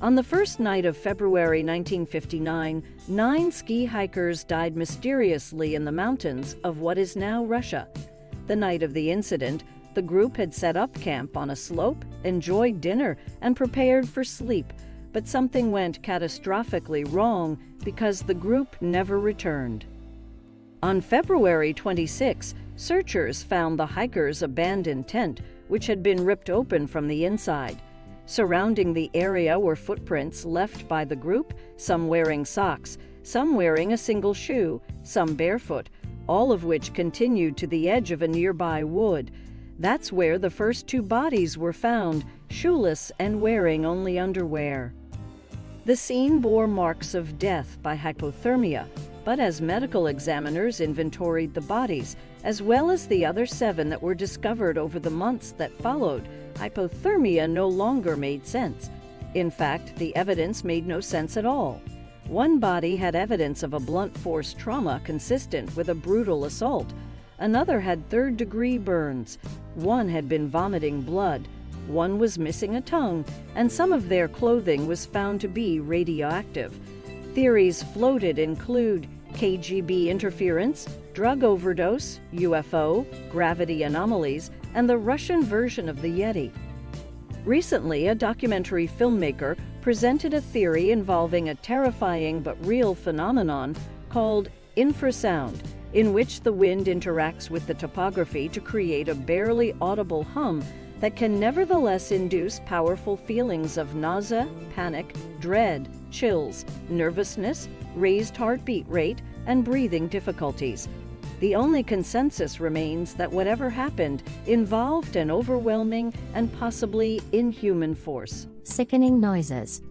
On the first night of February 1959, 9 ski hikers died mysteriously in the mountains of what is now Russia. The night of the incident, the group had set up camp on a slope, enjoyed dinner, and prepared for sleep, but something went catastrophically wrong because the group never returned. On February 26, searchers found the hikers' abandoned tent, which had been ripped open from the inside. Surrounding the area were footprints left by the group, some wearing socks, some wearing a single shoe, some barefoot, all of which continued to the edge of a nearby wood. That's where the first 2 bodies were found, shoeless and wearing only underwear. The scene bore marks of death by hypothermia, but as medical examiners inventoried the bodies, as well as the other 7 that were discovered over the months that followed, hypothermia no longer made sense. In fact, the evidence made no sense at all. One body had evidence of a blunt force trauma consistent with a brutal assault. Another had 3rd-degree burns. One had been vomiting blood. One was missing a tongue, and some of their clothing was found to be radioactive. Theories floated include KGB interference, drug overdose, UFO, gravity anomalies, and the Russian version of the Yeti. Recently, a documentary filmmaker presented a theory involving a terrifying but real phenomenon called infrasound, in which the wind interacts with the topography to create a barely audible hum that can nevertheless induce powerful feelings of nausea, panic, dread, chills, nervousness, raised heartbeat rate, and breathing difficulties. The only consensus remains that whatever happened involved an overwhelming and possibly inhuman force. Sickening noises.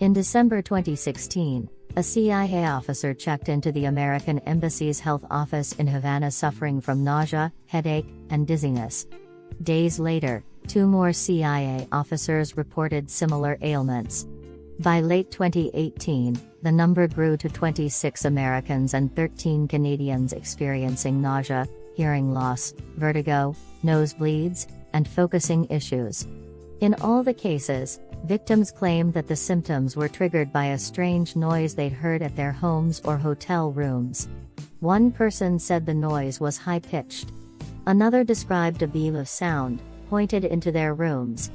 In December 2016, a CIA officer checked into the American Embassy's health office in Havana suffering from nausea, headache, and dizziness. Days later, 2 more CIA officers reported similar ailments. By late 2018, the number grew to 26 Americans and 13 Canadians experiencing nausea, hearing loss, vertigo, nosebleeds, and focusing issues. In all the cases, victims claimed that the symptoms were triggered by a strange noise they'd heard at their homes or hotel rooms. One person said the noise was high-pitched. Another described a beam of sound, pointed into their rooms.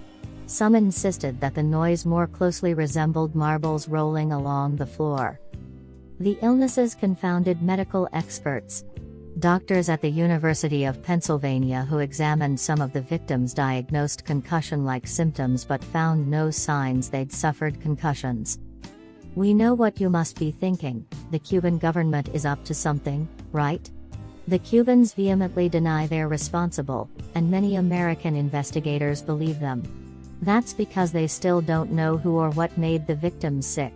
Some insisted that the noise more closely resembled marbles rolling along the floor. The illnesses confounded medical experts. Doctors at the University of Pennsylvania who examined some of the victims diagnosed concussion-like symptoms but found no signs they'd suffered concussions. We know what you must be thinking: the Cuban government is up to something, right? The Cubans vehemently deny they're responsible, and many American investigators believe them. That's because they still don't know who or what made the victims sick.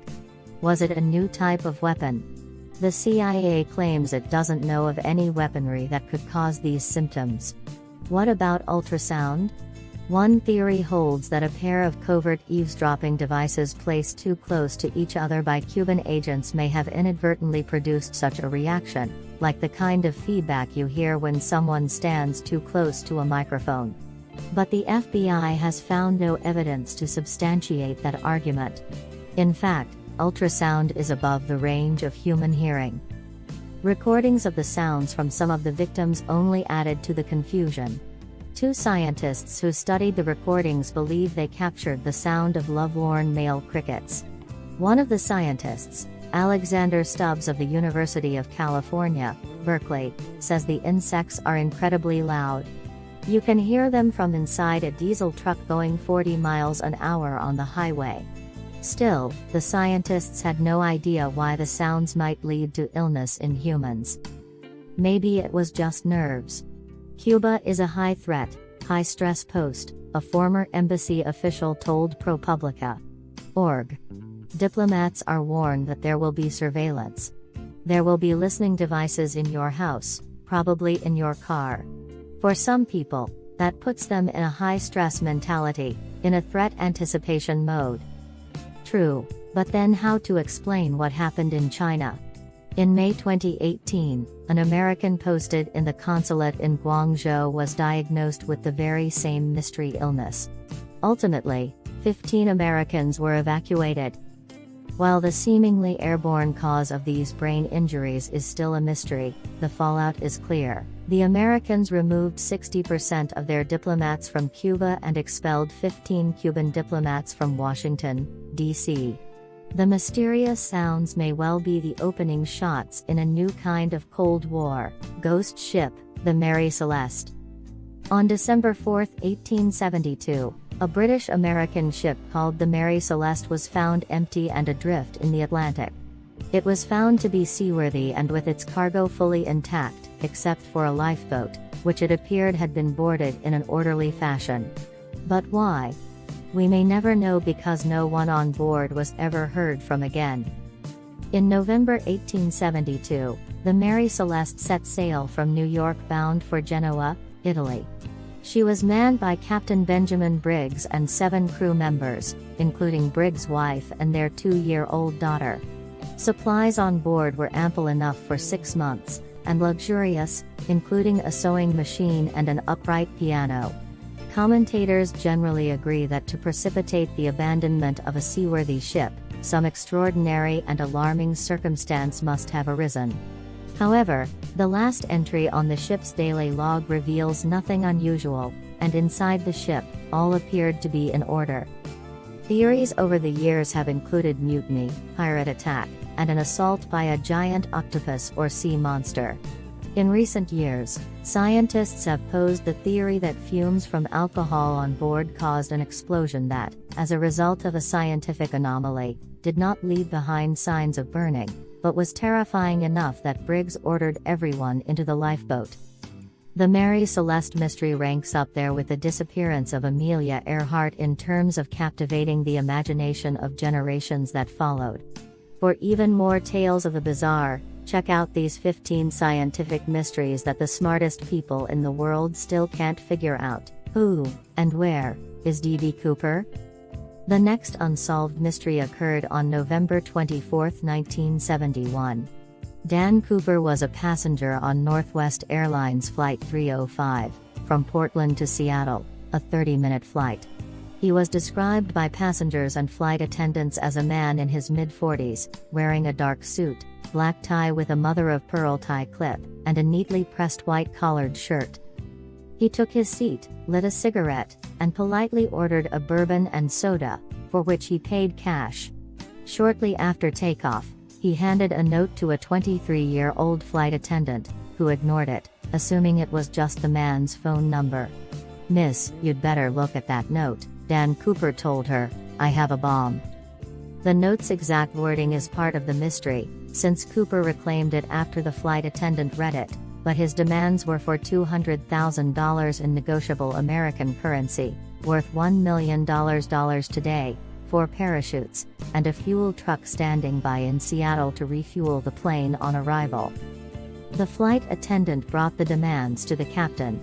Was it a new type of weapon? The CIA claims it doesn't know of any weaponry that could cause these symptoms. What about ultrasound? One theory holds that a pair of covert eavesdropping devices placed too close to each other by Cuban agents may have inadvertently produced such a reaction, like the kind of feedback you hear when someone stands too close to a microphone. But the FBI has found no evidence to substantiate that argument. In fact, ultrasound is above the range of human hearing. Recordings of the sounds from some of the victims only added to the confusion. 2 scientists who studied the recordings believe they captured the sound of lovelorn male crickets. One of the scientists, Alexander Stubbs of the University of California, Berkeley, says the insects are incredibly loud. You can hear them from inside a diesel truck going 40 miles an hour on the highway. Still, the scientists had no idea why the sounds might lead to illness in humans. Maybe it was just nerves. Cuba is a high-threat, high-stress post, a former embassy official told ProPublica.org. Diplomats are warned that there will be surveillance. There will be listening devices in your house, probably in your car. For some people, that puts them in a high-stress mentality, in a threat anticipation mode. True, but then how to explain what happened in China? In May 2018, an American posted in the consulate in Guangzhou was diagnosed with the very same mystery illness. Ultimately, 15 Americans were evacuated. While the seemingly airborne cause of these brain injuries is still a mystery, the fallout is clear. The Americans removed 60% of their diplomats from Cuba and expelled 15 Cuban diplomats from Washington, D.C. The mysterious sounds may well be the opening shots in a new kind of Cold War ghost ship, the Mary Celeste. On December 4, 1872, a British-American ship called the Mary Celeste was found empty and adrift in the Atlantic. It was found to be seaworthy and with its cargo fully intact, except for a lifeboat, which it appeared had been boarded in an orderly fashion. But why? We may never know because no one on board was ever heard from again. In November 1872, the Mary Celeste set sail from New York bound for Genoa, Italy. She was manned by Captain Benjamin Briggs and 7 crew members, including Briggs' wife and their 2-year-old daughter. Supplies on board were ample enough for 6 months, and luxurious, including a sewing machine and an upright piano. Commentators generally agree that to precipitate the abandonment of a seaworthy ship, some extraordinary and alarming circumstance must have arisen. However, the last entry on the ship's daily log reveals nothing unusual, and inside the ship, all appeared to be in order. Theories over the years have included mutiny, pirate attack, and an assault by a giant octopus or sea monster. In recent years, scientists have posed the theory that fumes from alcohol on board caused an explosion that, as a result of a scientific anomaly, did not leave behind signs of burning, but was terrifying enough that Briggs ordered everyone into the lifeboat. The Mary Celeste mystery ranks up there with the disappearance of Amelia Earhart in terms of captivating the imagination of generations that followed. For even more tales of the bizarre, check out these 15 scientific mysteries that the smartest people in the world still can't figure out. Who, and where, is D.B. Cooper? The next unsolved mystery occurred on November 24, 1971. Dan Cooper was a passenger on Northwest Airlines Flight 305, from Portland to Seattle, a 30-minute flight. He was described by passengers and flight attendants as a man in his mid-40s, wearing a dark suit, black tie with a mother-of-pearl tie clip, and a neatly pressed white collared shirt. He took his seat, lit a cigarette, and politely ordered a bourbon and soda, for which he paid cash. Shortly after takeoff, he handed a note to a 23-year-old flight attendant, who ignored it, assuming it was just the man's phone number. "Miss, you'd better look at that note," Dan Cooper told her. "I have a bomb." The note's exact wording is part of the mystery, since Cooper reclaimed it after the flight attendant read it, but his demands were for $200,000 in negotiable American currency, worth $1 million today, 4 parachutes, and a fuel truck standing by in Seattle to refuel the plane on arrival. The flight attendant brought the demands to the captain.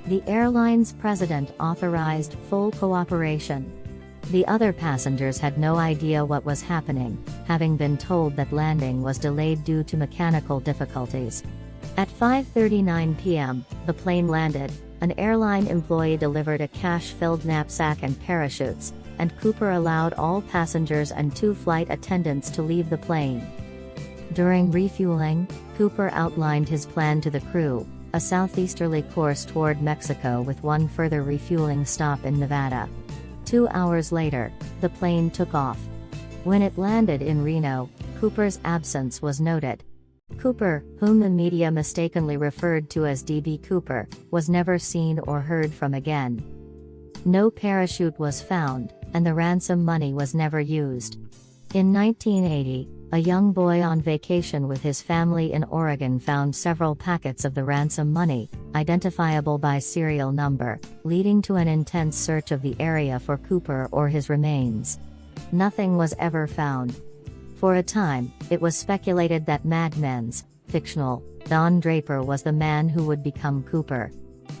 The airline's president authorized full cooperation. The other passengers had no idea what was happening, having been told that landing was delayed due to mechanical difficulties. At 5:39 p.m., the plane landed, an airline employee delivered a cash-filled knapsack and parachutes, and Cooper allowed all passengers and 2 flight attendants to leave the plane. During refueling, Cooper outlined his plan to the crew, a southeasterly course toward Mexico with 1 further refueling stop in Nevada. 2 hours later, the plane took off. When it landed in Reno, Cooper's absence was noted. Cooper, whom the media mistakenly referred to as D.B. Cooper, was never seen or heard from again. No parachute was found, and the ransom money was never used. In 1980, a young boy on vacation with his family in Oregon found several packets of the ransom money, identifiable by serial number, leading to an intense search of the area for Cooper or his remains. Nothing was ever found. For a time, it was speculated that Mad Men's fictional Don Draper was the man who would become Cooper.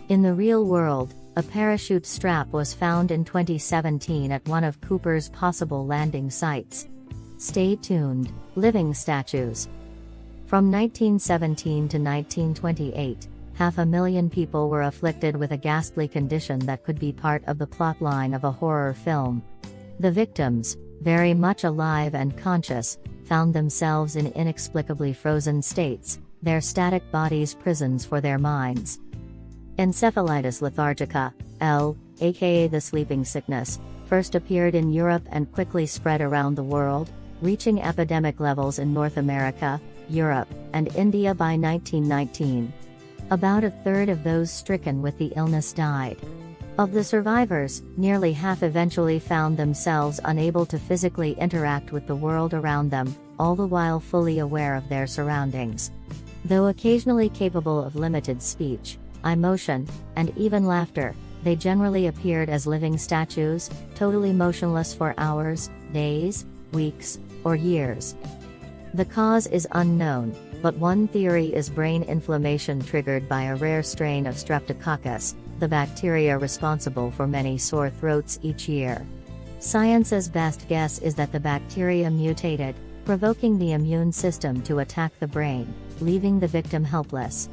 In the real world, a parachute strap was found in 2017 at one of Cooper's possible landing sites. Stay tuned. Living statues. From 1917 to 1928, 500,000 people were afflicted with a ghastly condition that could be part of the plotline of a horror film. The victims, very much alive and conscious, found themselves in inexplicably frozen states, their static bodies prisons for their minds. Encephalitis lethargica, L, aka the sleeping sickness, first appeared in Europe and quickly spread around the world, reaching epidemic levels in North America, Europe, and India by 1919. About a third of those stricken with the illness died. Of the survivors, nearly half eventually found themselves unable to physically interact with the world around them, all the while fully aware of their surroundings. Though occasionally capable of limited speech, emotion, and even laughter, they generally appeared as living statues, totally motionless for hours, days, weeks, or years. The cause is unknown, but one theory is brain inflammation triggered by a rare strain of Streptococcus, the bacteria responsible for many sore throats each year. Science's best guess is that the bacteria mutated, provoking the immune system to attack the brain, leaving the victim helpless.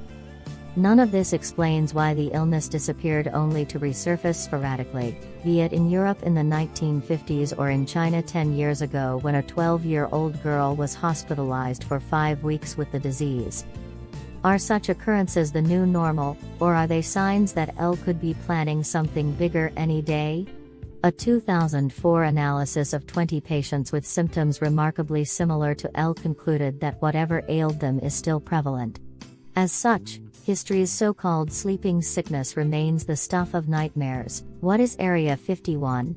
None of this explains why the illness disappeared only to resurface sporadically, be it in Europe in the 1950s or in China 10 years ago when a 12-year-old girl was hospitalized for 5 weeks with the disease. Are such occurrences the new normal, or are they signs that L could be planning something bigger any day? A 2004 analysis of 20 patients with symptoms remarkably similar to L concluded that whatever ailed them is still prevalent. As such, history's so-called sleeping sickness remains the stuff of nightmares. What is Area 51?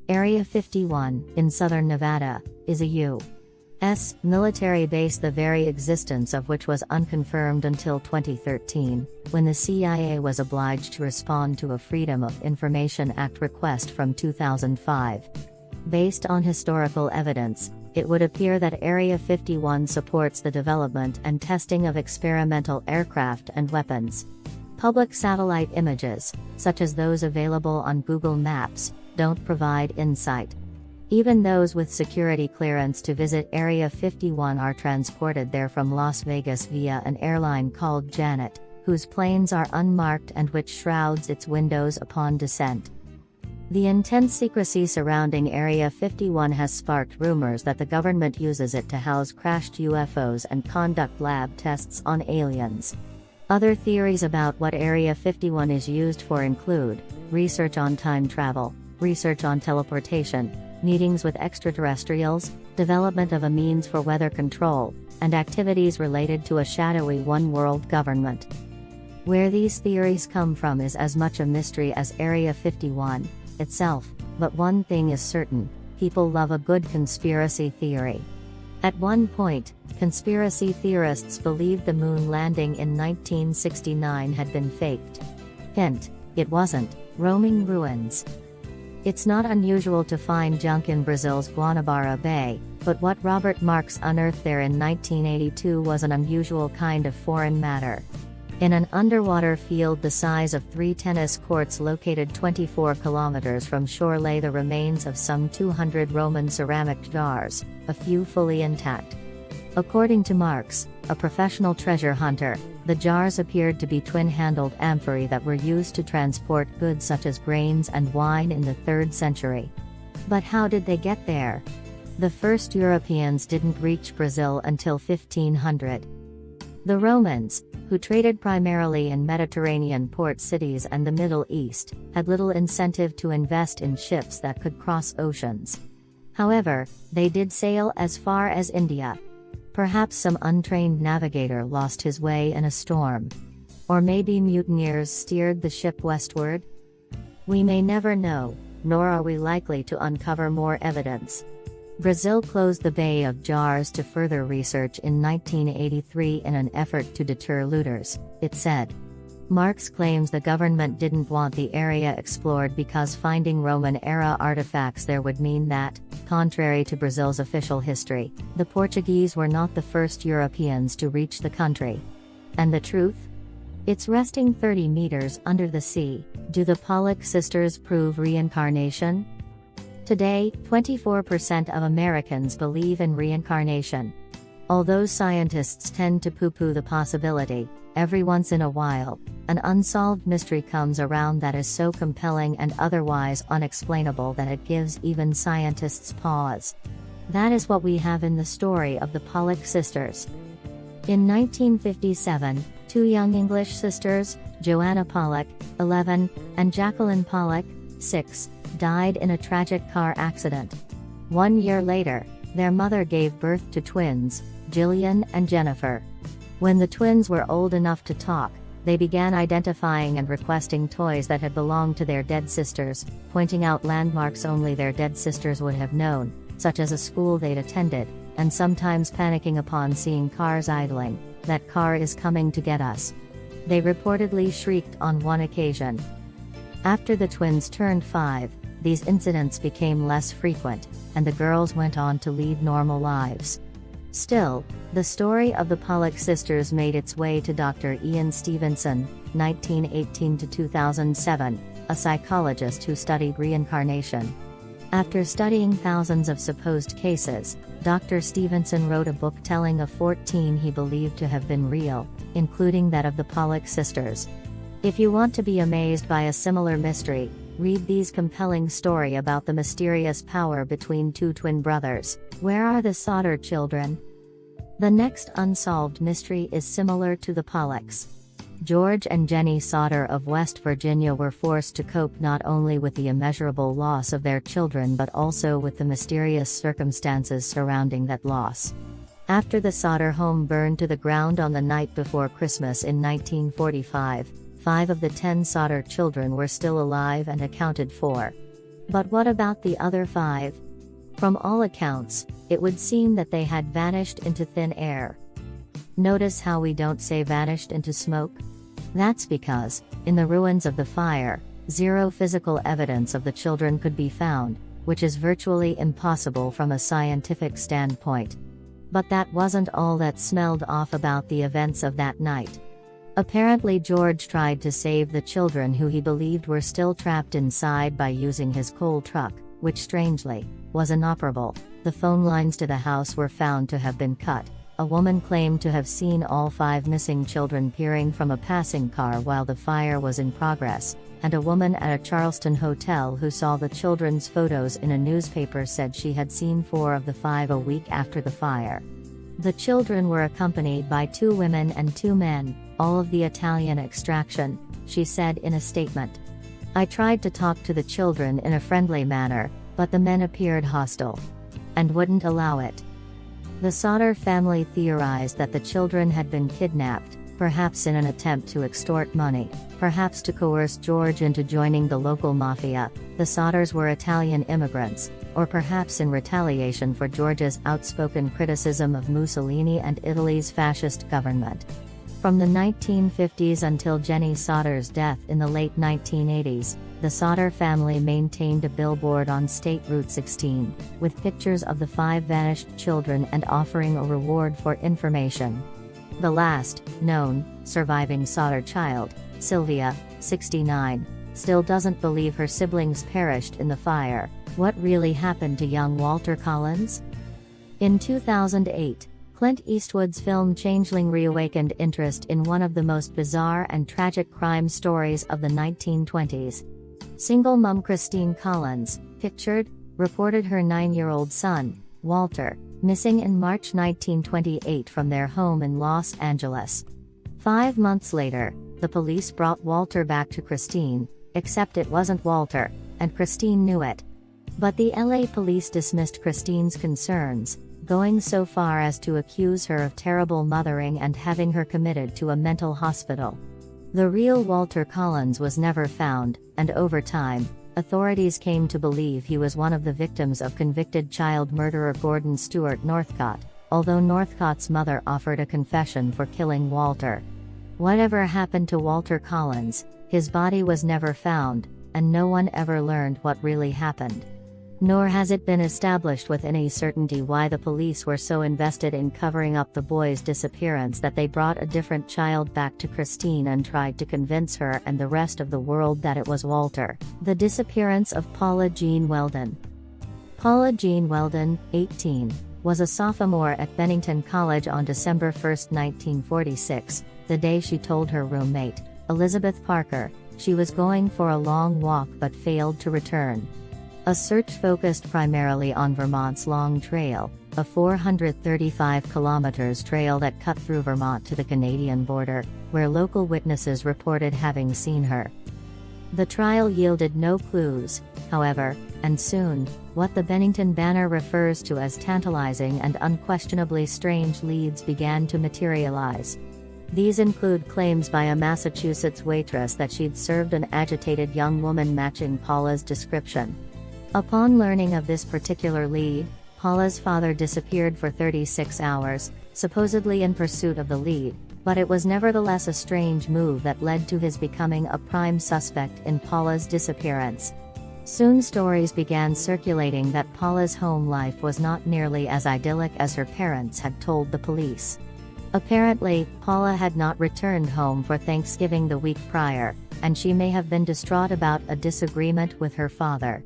Area 51, in southern Nevada, is a U.S. military base, the very existence of which was unconfirmed until 2013, when the CIA was obliged to respond to a Freedom of Information Act request from 2005. Based on historical evidence, it would appear that Area 51 supports the development and testing of experimental aircraft and weapons. Public satellite images, such as those available on Google Maps, don't provide insight. Even those with security clearance to visit Area 51 are transported there from Las Vegas via an airline called Janet, whose planes are unmarked and which shrouds its windows upon descent. The intense secrecy surrounding Area 51 has sparked rumors that the government uses it to house crashed UFOs and conduct lab tests on aliens. Other theories about what Area 51 is used for include research on time travel, research on teleportation, meetings with extraterrestrials, development of a means for weather control, and activities related to a shadowy one-world government. Where these theories come from is as much a mystery as Area 51 itself, but one thing is certain: people love a good conspiracy theory. At one point, conspiracy theorists believed the moon landing in 1969 had been faked. Hint: it wasn't. Roaming ruins. It's not unusual to find junk in Brazil's Guanabara Bay, but what Robert Marks unearthed there in 1982 was an unusual kind of foreign matter. In an underwater field the size of 3 tennis courts located 24 kilometers from shore lay the remains of some 200 Roman ceramic jars, a few fully intact. According to Marks, a professional treasure hunter, the jars appeared to be twin-handled amphorae that were used to transport goods such as grains and wine in the 3rd century. But how did they get there? The first Europeans didn't reach Brazil until 1500. The Romans, who traded primarily in Mediterranean port cities and the Middle East, had little incentive to invest in ships that could cross oceans. However, they did sail as far as India. Perhaps some untrained navigator lost his way in a storm. Or maybe mutineers steered the ship westward? We may never know, nor are we likely to uncover more evidence. Brazil closed the Bay of Jars to further research in 1983 in an effort to deter looters, it said. Marks claims the government didn't want the area explored because finding Roman-era artifacts there would mean that, contrary to Brazil's official history, the Portuguese were not the first Europeans to reach the country. And the truth? It's resting 30 meters under the sea. Do the Pollock sisters prove reincarnation? Today, 24% of Americans believe in reincarnation. Although scientists tend to poo-poo the possibility, every once in a while, an unsolved mystery comes around that is so compelling and otherwise unexplainable that it gives even scientists pause. That is what we have in the story of the Pollock sisters. In 1957, two young English sisters, Joanna Pollock, 11, and Jacqueline Pollock, 6, died in a tragic car accident. 1 year later, their mother gave birth to twins, Jillian and Jennifer. When the twins were old enough to talk, they began identifying and requesting toys that had belonged to their dead sisters, pointing out landmarks only their dead sisters would have known, such as a school they'd attended, and sometimes panicking upon seeing cars idling. "That car is coming to get us," they reportedly shrieked on one occasion. After the twins turned 5, these incidents became less frequent, and the girls went on to lead normal lives. Still, the story of the Pollock sisters made its way to Dr. Ian Stevenson, 1918 to 2007, a psychologist who studied reincarnation. After studying thousands of supposed cases, Dr. Stevenson wrote a book telling of 14 he believed to have been real, including that of the Pollock sisters. If you want to be amazed by a similar mystery, read these compelling story about the mysterious power between two twin brothers. Where are the Sodder children? The next unsolved mystery is similar to the Pollocks. George and Jenny Sodder of West Virginia were forced to cope not only with the immeasurable loss of their children but also with the mysterious circumstances surrounding that loss. After the Sodder home burned to the ground on the night before Christmas in 1945, 5 of the 10 Sodder children were still alive and accounted for. But what about the other 5? From all accounts, it would seem that they had vanished into thin air. Notice how we don't say vanished into smoke? That's because, in the ruins of the fire, 0 physical evidence of the children could be found, which is virtually impossible from a scientific standpoint. But that wasn't all that smelled off about the events of that night. Apparently George tried to save the children who he believed were still trapped inside by using his coal truck, which strangely, was inoperable. The phone lines to the house were found to have been cut. A woman claimed to have seen all 5 missing children peering from a passing car while the fire was in progress, and a woman at a Charleston hotel who saw the children's photos in a newspaper said she had seen 4 of the 5 a week after the fire. The children were accompanied by 2 women and 2 men, all of the Italian extraction, she said in a statement. "I tried to talk to the children in a friendly manner, but the men appeared hostile and wouldn't allow it." The Sodder family theorized that the children had been kidnapped, perhaps in an attempt to extort money, perhaps to coerce George into joining the local mafia. The Sodders were Italian immigrants, or perhaps in retaliation for George's outspoken criticism of Mussolini and Italy's fascist government. From the 1950s until Jenny Sodder's death in the late 1980s, the Sodder family maintained a billboard on State Route 16, with pictures of the 5 vanished children and offering a reward for information. The last, known, surviving Sodder child, Sylvia, 69, still doesn't believe her siblings perished in the fire. What really happened to young Walter Collins? In 2008, Clint Eastwood's film Changeling reawakened interest in one of the most bizarre and tragic crime stories of the 1920s. Single mom Christine Collins, pictured, reported her 9-year-old son, Walter, missing in March 1928 from their home in Los Angeles. 5 months later, the police brought Walter back to Christine, except it wasn't Walter, and Christine knew it. But the LA police dismissed Christine's concerns, going so far as to accuse her of terrible mothering and having her committed to a mental hospital. The real Walter Collins was never found, and over time, authorities came to believe he was one of the victims of convicted child murderer Gordon Stewart Northcott, although Northcott's mother offered a confession for killing Walter. Whatever happened to Walter Collins, his body was never found, and no one ever learned what really happened. Nor has it been established with any certainty why the police were so invested in covering up the boy's disappearance that they brought a different child back to Christine and tried to convince her and the rest of the world that it was Walter. The disappearance of Paula Jean Weldon. Paula Jean Weldon, 18, was a sophomore at Bennington College on December 1, 1946, the day she told her roommate, Elizabeth Parker, she was going for a long walk but failed to return. A search focused primarily on Vermont's Long Trail, a 435 kilometers trail that cut through Vermont to the Canadian border, where local witnesses reported having seen her. The trial yielded no clues, however, and soon, what the Bennington Banner refers to as tantalizing and unquestionably strange leads began to materialize. These include claims by a Massachusetts waitress that she'd served an agitated young woman matching Paula's description. Upon learning of this particular lead, Paula's father disappeared for 36 hours, supposedly in pursuit of the lead, but it was nevertheless a strange move that led to his becoming a prime suspect in Paula's disappearance. Soon stories began circulating that Paula's home life was not nearly as idyllic as her parents had told the police. Apparently, Paula had not returned home for Thanksgiving the week prior, and she may have been distraught about a disagreement with her father.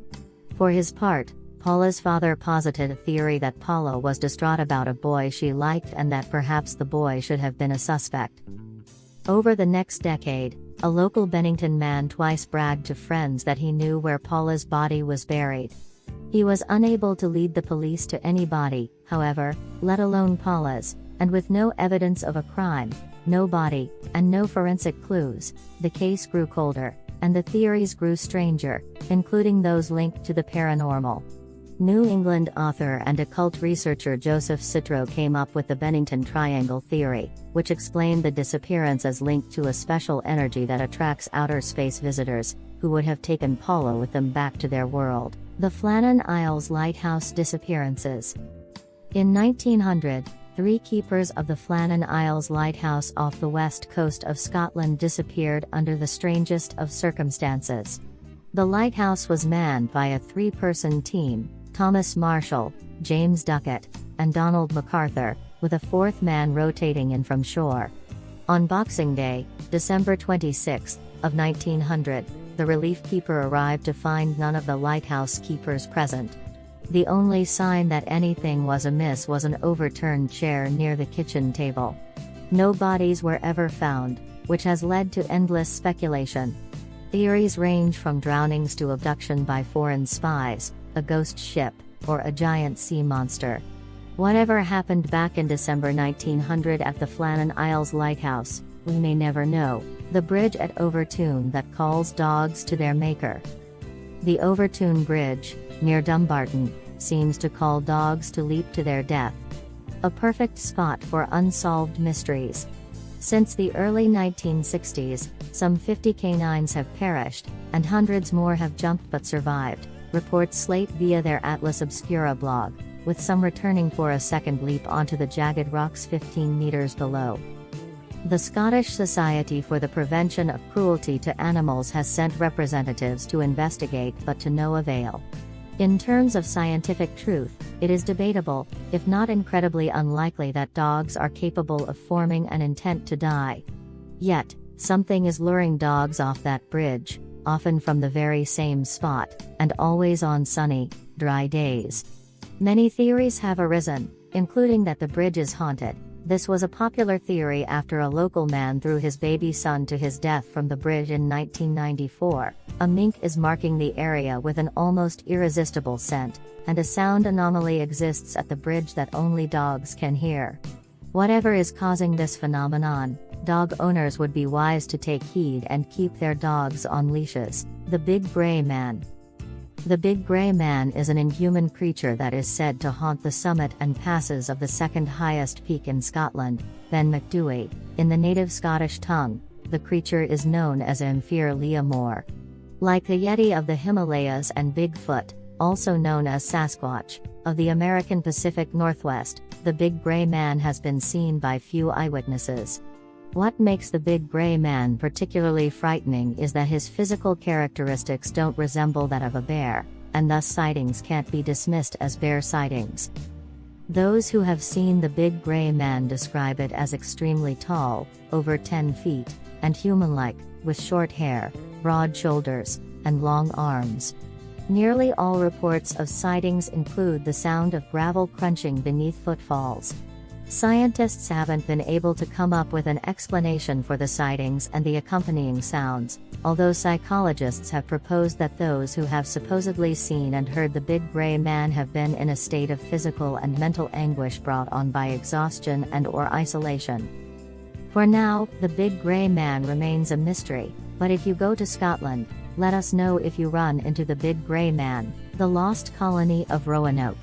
For his part, Paula's father posited a theory that Paula was distraught about a boy she liked and that perhaps the boy should have been a suspect. Over the next decade, a local Bennington man twice bragged to friends that he knew where Paula's body was buried. He was unable to lead the police to any body, however, let alone Paula's, and with no evidence of a crime, no body, and no forensic clues, the case grew colder, and the theories grew stranger, including those linked to the paranormal. New England author and occult researcher Joseph Citro came up with the Bennington Triangle theory, which explained the disappearance as linked to a special energy that attracts outer space visitors, who would have taken Paula with them back to their world. The Flannan Isles Lighthouse disappearances. In 1900, 3 keepers of the Flannan Isles Lighthouse off the west coast of Scotland disappeared under the strangest of circumstances. The lighthouse was manned by a 3-person team: Thomas Marshall, James Duckett, and Donald MacArthur, with a 4th man rotating in from shore. On Boxing Day, December 26, of 1900, the relief keeper arrived to find none of the lighthouse keepers present. The only sign that anything was amiss was an overturned chair near the kitchen table. No bodies were ever found, which has led to endless speculation. Theories range from drownings to abduction by foreign spies, a ghost ship, or a giant sea monster. Whatever happened back in December 1900 at the Flannan Isles Lighthouse, we may never know. The bridge at Overtoun that calls dogs to their maker. The Overtoun Bridge, near Dumbarton, seems to call dogs to leap to their death. A perfect spot for unsolved mysteries. Since the early 1960s, some 50 canines have perished, and hundreds more have jumped but survived, reports Slate via their Atlas Obscura blog, with some returning for a second leap onto the jagged rocks 15 meters below. The Scottish Society for the Prevention of Cruelty to Animals has sent representatives to investigate but to no avail. In terms of scientific truth, it is debatable, if not incredibly unlikely, that dogs are capable of forming an intent to die. Yet, something is luring dogs off that bridge, often from the very same spot, and always on sunny, dry days. Many theories have arisen, including that the bridge is haunted. This was a popular theory after a local man threw his baby son to his death from the bridge in 1994. A mink is marking the area with an almost irresistible scent, and a sound anomaly exists at the bridge that only dogs can hear. Whatever is causing this phenomenon, dog owners would be wise to take heed and keep their dogs on leashes. The Big Grey Man. The Big Grey Man is an inhuman creature that is said to haunt the summit and passes of the second highest peak in Scotland, Ben Macdui. In the native Scottish tongue, the creature is known as Amphir Leamore. Like the Yeti of the Himalayas and Bigfoot, also known as Sasquatch, of the American Pacific Northwest, the Big Grey Man has been seen by few eyewitnesses. What makes the Big Grey Man particularly frightening is that his physical characteristics don't resemble that of a bear, and thus sightings can't be dismissed as bear sightings. Those who have seen the Big Grey Man describe it as extremely tall, over 10 feet, and human-like, with short hair, broad shoulders, and long arms. Nearly all reports of sightings include the sound of gravel crunching beneath footfalls. Scientists haven't been able to come up with an explanation for the sightings and the accompanying sounds, although psychologists have proposed that those who have supposedly seen and heard the Big Gray Man have been in a state of physical and mental anguish brought on by exhaustion and/or isolation. For now, the Big Gray Man remains a mystery, but if you go to Scotland, let us know if you run into the Big Gray Man, the lost colony of Roanoke.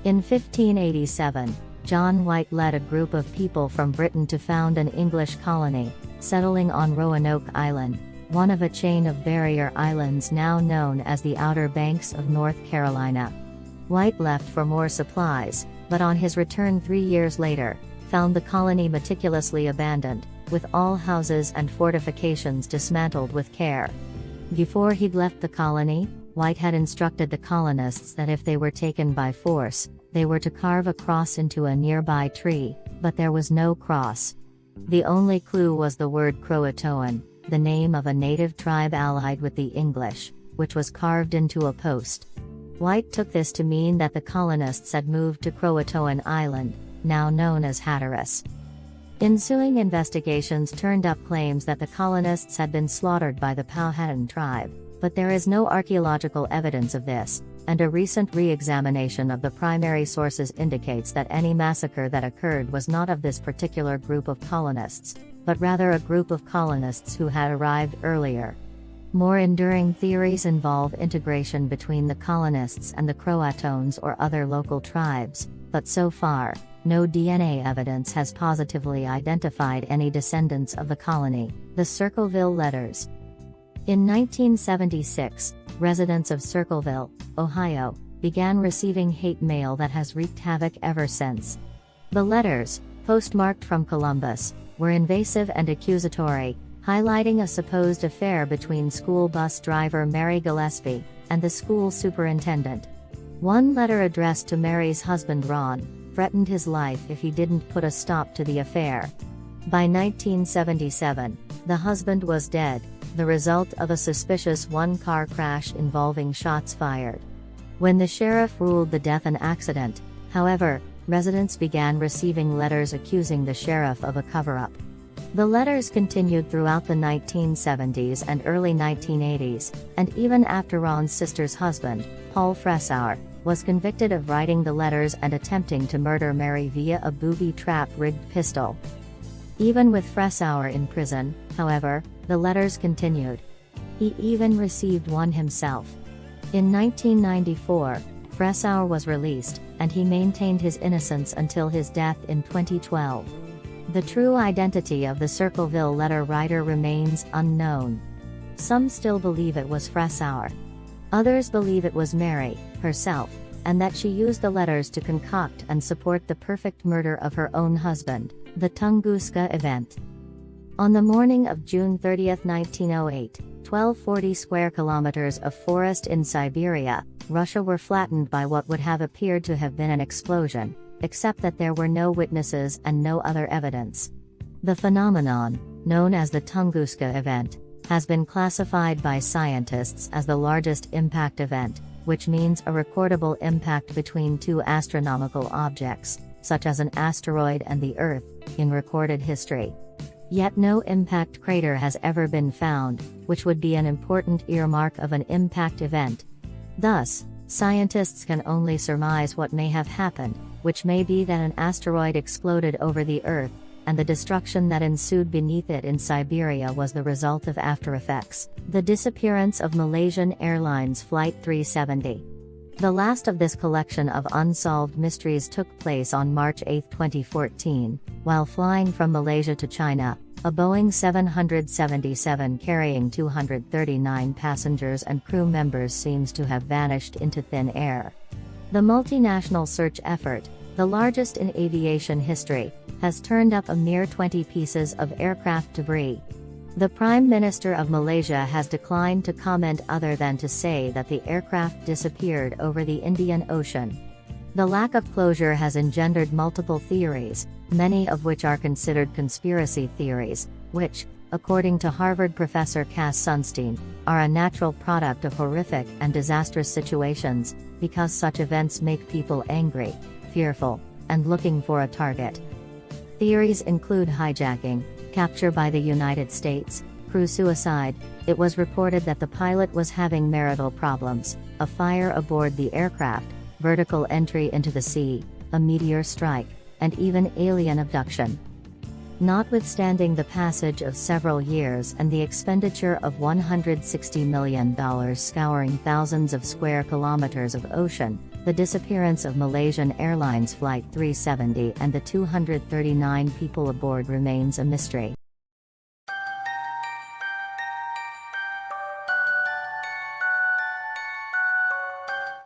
In 1587, John White led a group of people from Britain to found an English colony, settling on Roanoke Island, one of a chain of barrier islands now known as the Outer Banks of North Carolina. White left for more supplies, but on his return 3 years later, found the colony meticulously abandoned, with all houses and fortifications dismantled with care. Before he'd left the colony, White had instructed the colonists that if they were taken by force, they were to carve a cross into a nearby tree, but there was no cross. The only clue was the word Croatoan, the name of a native tribe allied with the English, which was carved into a post. White took this to mean that the colonists had moved to Croatoan Island, now known as Hatteras. Ensuing investigations turned up claims that the colonists had been slaughtered by the Powhatan tribe, but there is no archaeological evidence of this, and a recent re-examination of the primary sources indicates that any massacre that occurred was not of this particular group of colonists, but rather a group of colonists who had arrived earlier. More enduring theories involve integration between the colonists and the Croatoans or other local tribes, but so far, no DNA evidence has positively identified any descendants of the colony. The Circleville Letters. In 1976, residents of Circleville, Ohio, began receiving hate mail that has wreaked havoc ever since. The letters, postmarked from Columbus, were invasive and accusatory, highlighting a supposed affair between school bus driver Mary Gillespie and the school superintendent. One letter addressed to Mary's husband Ron threatened his life if he didn't put a stop to the affair. By 1977, the husband was dead, the result of a suspicious one-car crash involving shots fired. When the sheriff ruled the death an accident, however, residents began receiving letters accusing the sheriff of a cover-up. The letters continued throughout the 1970s and early 1980s, and even after Ron's sister's husband, Paul Fresauer, was convicted of writing the letters and attempting to murder Mary via a booby-trap-rigged pistol. Even with Fresauer in prison, however, the letters continued. He even received one himself. In 1994, Fresauer was released, and he maintained his innocence until his death in 2012. The true identity of the Circleville letter writer remains unknown. Some still believe it was Fresauer. Others believe it was Mary, herself, and that she used the letters to concoct and support the perfect murder of her own husband, the Tunguska event. On the morning of June 30, 1908, 1240 square kilometers of forest in Siberia, Russia were flattened by what would have appeared to have been an explosion, except that there were no witnesses and no other evidence. The phenomenon, known as the Tunguska event, has been classified by scientists as the largest impact event, which means a recordable impact between two astronomical objects, such as an asteroid and the Earth, in recorded history. Yet no impact crater has ever been found, which would be an important earmark of an impact event. Thus, scientists can only surmise what may have happened, which may be that an asteroid exploded over the Earth, and the destruction that ensued beneath it in Siberia was the result of aftereffects. The disappearance of Malaysian Airlines Flight 370. The last of this collection of unsolved mysteries took place on March 8, 2014, while flying from Malaysia to China. A Boeing 777 carrying 239 passengers and crew members seems to have vanished into thin air. The multinational search effort, the largest in aviation history, has turned up a mere 20 pieces of aircraft debris. The Prime Minister of Malaysia has declined to comment other than to say that the aircraft disappeared over the Indian Ocean. The lack of closure has engendered multiple theories, many of which are considered conspiracy theories, which, according to Harvard professor Cass Sunstein, are a natural product of horrific and disastrous situations, because such events make people angry, fearful, and looking for a target. Theories include hijacking, capture by the United States, crew suicide. It was reported that the pilot was having marital problems, a fire aboard the aircraft, vertical entry into the sea, a meteor strike, and even alien abduction. Notwithstanding the passage of several years and the expenditure of $160 million scouring thousands of square kilometers of ocean, the disappearance of Malaysian Airlines Flight 370 and the 239 people aboard remains a mystery.